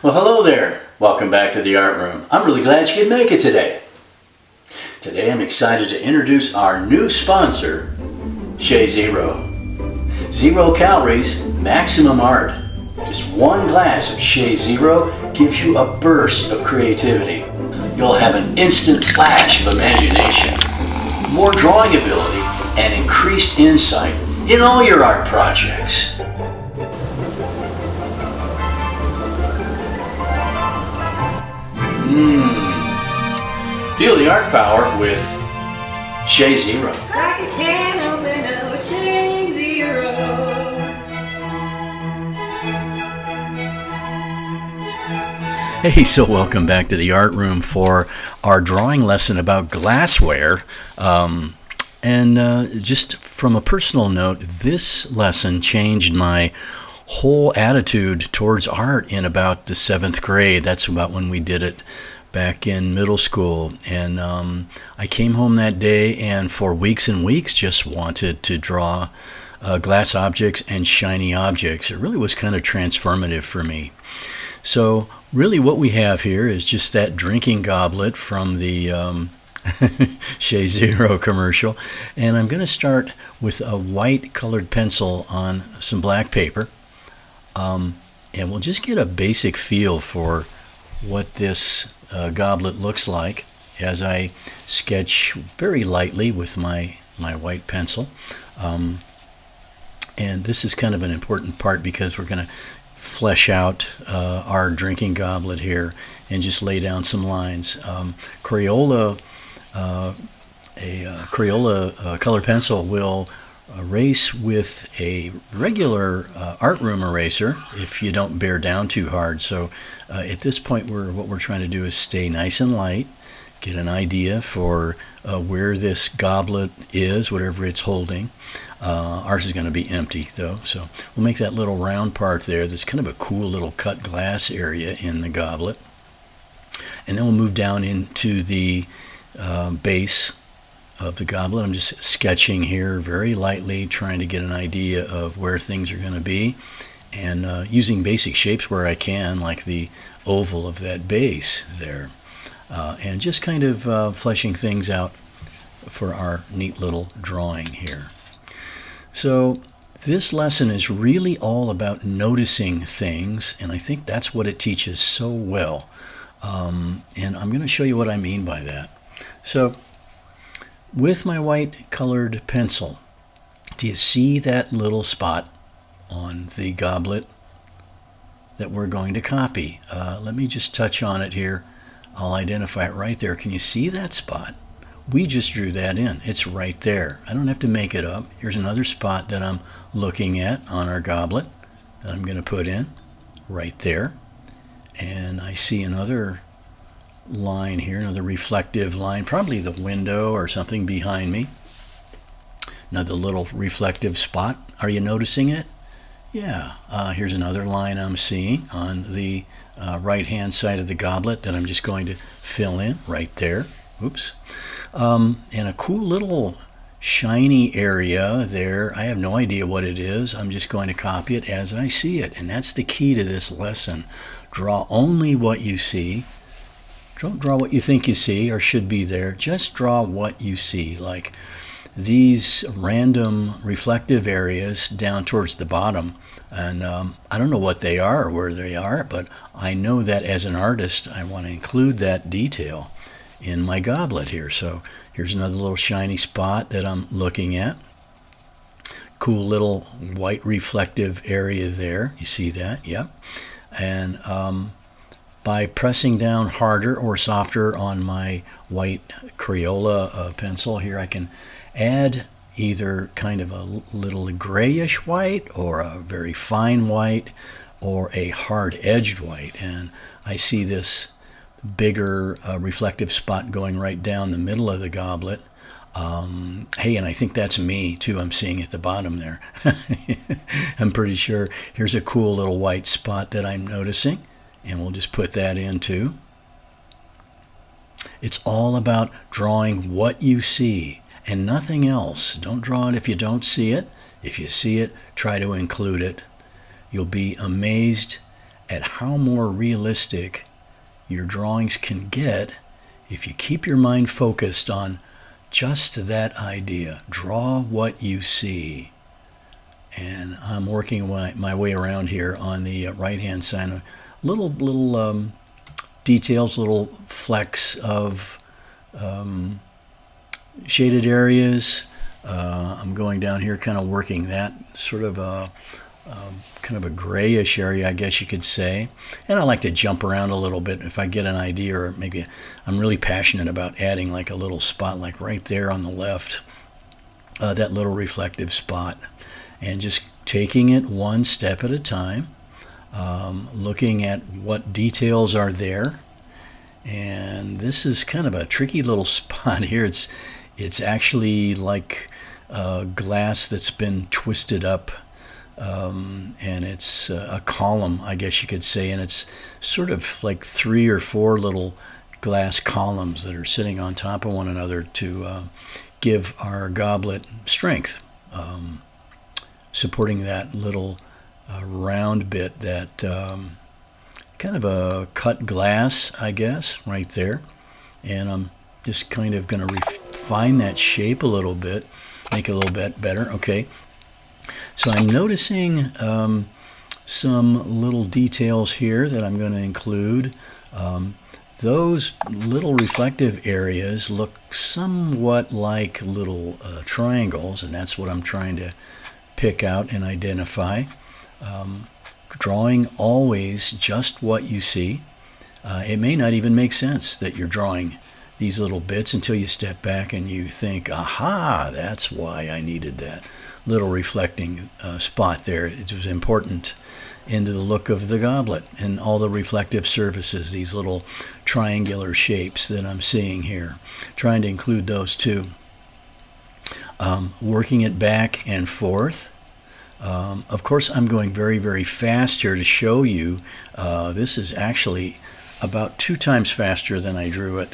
Well, hello there. Welcome back to the Art Room. I'm really glad you could make it today. Today I'm excited to introduce our new sponsor, Shay Zero. 0 calories, maximum art. Just one glass of Shay Zero gives you a burst of creativity. You'll have an instant flash of imagination, more drawing ability, and increased insight in all your art projects. Feel the art power with Shay Zero. Crack a can open a Shay Zero. Hey, so welcome back to the Art Room for our drawing lesson about glassware. Just from a personal note, this lesson changed my whole attitude towards art in about the 7th grade. That's about when we did it back in middle school. And I came home that day and for weeks and weeks just wanted to draw glass objects and shiny objects. It really was kind of transformative for me. So really what we have here is just that drinking goblet from the Shay Zero commercial. And I'm going to start with a white colored pencil on some black paper. And we'll just get a basic feel for what this goblet looks like as I sketch very lightly with my white pencil. And this is kind of an important part because we're going to flesh out our drinking goblet here and just lay down some lines. Crayola color pencil will erase with a regular art room eraser if you don't bear down too hard. So at this point what we're trying to do is stay nice and light, get an idea for where this goblet is, whatever it's holding. Ours is going to be empty though, so we'll make that little round part there. There's kind of a cool little cut glass area in the goblet. And then we'll move down into the base of the goblet. I'm just sketching here very lightly, trying to get an idea of where things are going to be, and using basic shapes where I can, like the oval of that base there, and just kind of fleshing things out for our neat little drawing here. So this lesson is really all about noticing things, and I think that's what it teaches so well. And I'm going to show you what I mean by that. So with my white colored pencil, do you see that little spot on the goblet that we're going to copy? Let me just touch on it here. I'll identify it right there. Can you see that spot? We just drew that in. It's right there. I don't have to make it up. Here's another spot that I'm looking at on our goblet that I'm going to put in right there. And I see another line here, another reflective line, probably the window or something behind me. Another little reflective spot. Are you noticing it? Yeah. Here's another line I'm seeing on the right hand side of the goblet that I'm just going to fill in right there. Oops. And a cool little shiny area there. I have no idea what it is. I'm just going to copy it as I see it, and that's the key to this lesson. Draw only what you see. Don't draw what you think you see or should be there. Just draw what you see, like these random reflective areas down towards the bottom. And I don't know what they are or where they are, but I know that as an artist, I want to include that detail in my goblet here. So here's another little shiny spot that I'm looking at. Cool little white reflective area there. You see that? Yep. And by pressing down harder or softer on my white Crayola pencil here, I can add either kind of a little grayish white or a very fine white or a hard-edged white. And I see this bigger reflective spot going right down the middle of the goblet. Hey, and I think that's me too. I'm seeing at the bottom there. I'm pretty sure. Here's a cool little white spot that I'm noticing, and we'll just put that in too. It's all about drawing what you see and nothing else. Don't draw it if you don't see it. If you see it, try to include it. You'll be amazed at how more realistic your drawings can get if you keep your mind focused on just that idea. Draw what you see. And I'm working my way around here on the right-hand side. Little details, little flecks of shaded areas. I'm going down here, kind of working that sort of kind of a grayish area, I guess you could say. And I like to jump around a little bit if I get an idea, or maybe I'm really passionate about adding like a little spot, like right there on the left, that little reflective spot, and just taking it one step at a time, looking at what details are there. And this is kind of a tricky little spot here. It's actually like glass that's been twisted up, and it's a column, I guess you could say, and it's sort of like 3 or 4 little glass columns that are sitting on top of one another to give our goblet strength, supporting that little round bit, that kind of a cut glass, I guess, right there. And I'm just kind of going to refine that shape a little bit, make it a little bit better. Okay, so I'm noticing some little details here that I'm going to include. Those little reflective areas look somewhat like little triangles, and that's what I'm trying to pick out and identify. Drawing always just what you see. It may not even make sense that you're drawing these little bits until you step back and you think, aha, that's why I needed that little reflecting spot there. It was important into the look of the goblet and all the reflective surfaces, these little triangular shapes that I'm seeing here. Trying to include those too. Working it back and forth. Of course, I'm going very, very fast here to show you. This is actually about 2 times faster than I drew it.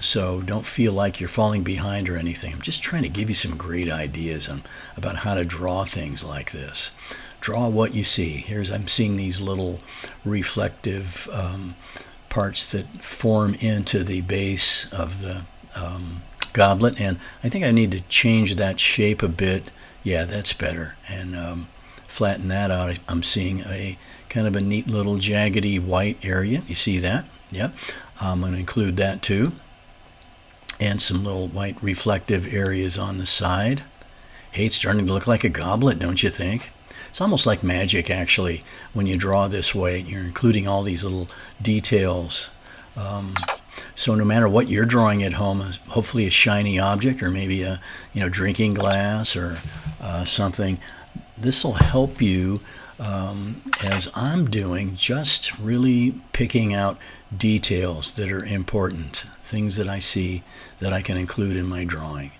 So don't feel like you're falling behind or anything. I'm just trying to give you some great ideas about how to draw things like this. Draw what you see. I'm seeing these little reflective parts that form into the base of the goblet, and I think I need to change that shape a bit. Yeah, that's better, and flatten that out. I'm seeing a kind of a neat little jaggedy white area. You see that? Yep. I'm going to include that too, and some little white reflective areas on the side. Hey, it's starting to look like a goblet, don't you think? It's almost like magic, actually, when you draw this way. You're including all these little details. So no matter what you're drawing at home, hopefully a shiny object, or maybe a drinking glass or something, this will help you, as I'm doing, just really picking out details that are important, things that I see that I can include in my drawing.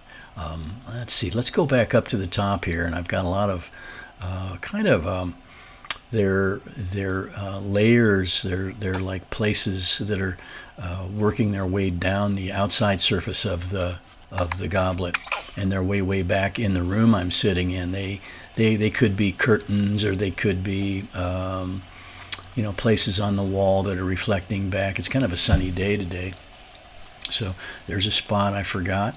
Let's see, let's go back up to the top here, and I've got a lot of they're layers. They're like places that are working their way down the outside surface of the goblet, and they're way back in the room I'm sitting in. They could be curtains, or they could be places on the wall that are reflecting back. It's kind of a sunny day today, so there's a spot I forgot.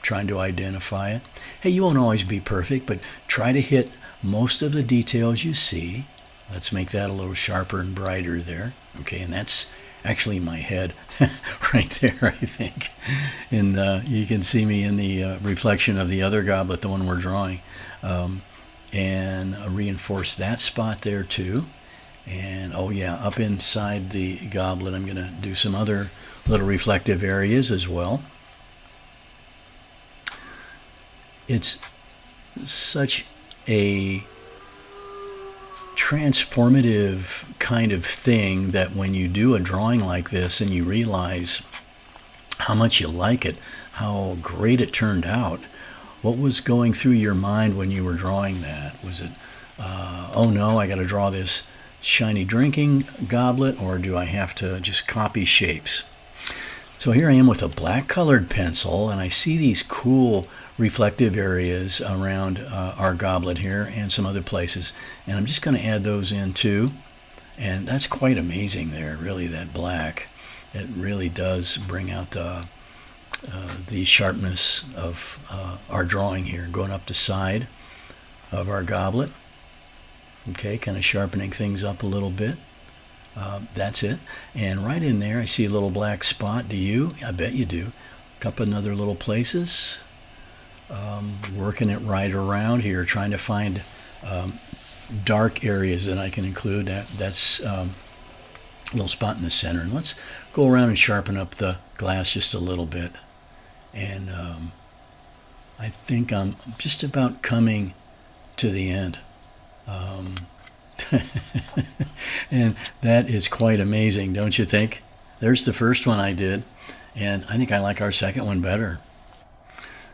Trying to identify it. Hey, you won't always be perfect, but try to hit most of the details you see. Let's make that a little sharper and brighter there. Okay, and that's actually my head right there, I think. And you can see me in the reflection of the other goblet, the one we're drawing. And reinforce that spot there too. And oh yeah, up inside the goblet, I'm going to do some other little reflective areas as well. It's such a transformative kind of thing that when you do a drawing like this and you realize how much you like it, how great it turned out, what was going through your mind when you were drawing that? Was it, oh no, I got to draw this shiny drinking goblet, or do I have to just copy shapes? So here I am with a black colored pencil, and I see these cool reflective areas around our goblet here and some other places, and I'm just going to add those in too. And that's quite amazing there, really, that black. It really does bring out the sharpness of our drawing here, going up the side of our goblet. Okay, kind of sharpening things up a little bit. That's it. And right in there, I see a little black spot. Do you? I bet you do. A couple other little places. Working it right around here, trying to find dark areas that I can include. That's a little spot in the center. And let's go around and sharpen up the glass just a little bit. And I think I'm just about coming to the end. And that is quite amazing, don't you think? There's the first one I did, and I think I like our second one better.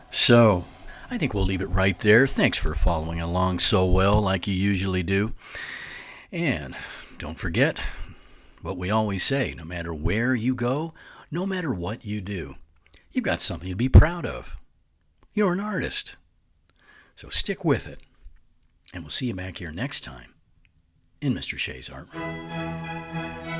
So I think we'll leave it right there. Thanks for following along so well like you usually do. And don't forget what we always say, no matter where you go, no matter what you do, you've got something to be proud of. You're an artist. So stick with it. And we'll see you back here next time in Mr. Shay's Art Room.